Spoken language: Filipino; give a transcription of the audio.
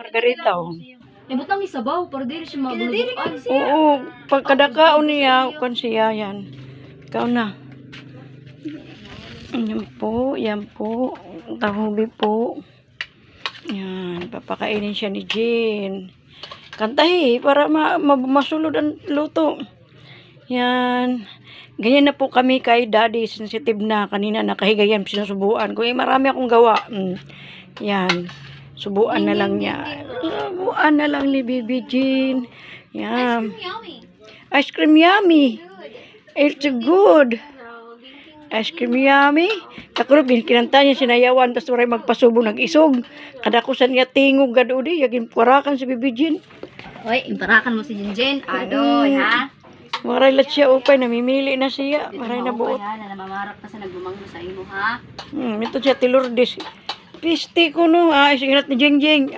Margarita, oh. Ibutang isabaw, para dili siya mabulubuan. Oo, pagkadakaon niya, kung siya yan. Ikaw na. Yan po. Tahubi po. Yan, papakainin siya ni Jean. Kantahi, para masulod ang luto. Yan. Ganyan na po kami kay Daddy, sensitive na. Kanina nakahigayan, sinusubuan ko. Marami akong gawa. Yan. Subuan na lang niya. Subuan na lang ni Bibi Jean. Yan. Ice cream yummy. It's good. Ice cream yummy. Takulog, kinanta niya sinayawan, tapos maray magpasubo, nag-isog. Kada ko sa niya tingog, gado di, yagin parakan si Bibi Jean. Hoy, imparakan mo si Jinjen. Adoy, ha? Maray lat siya upay, namimili na siya. Maray na buot. Na namamarap ka sa nagbumanggo sa imo, ha? Ito siya, Tilordes. Piste ko no, sige natin, Jeng Jeng.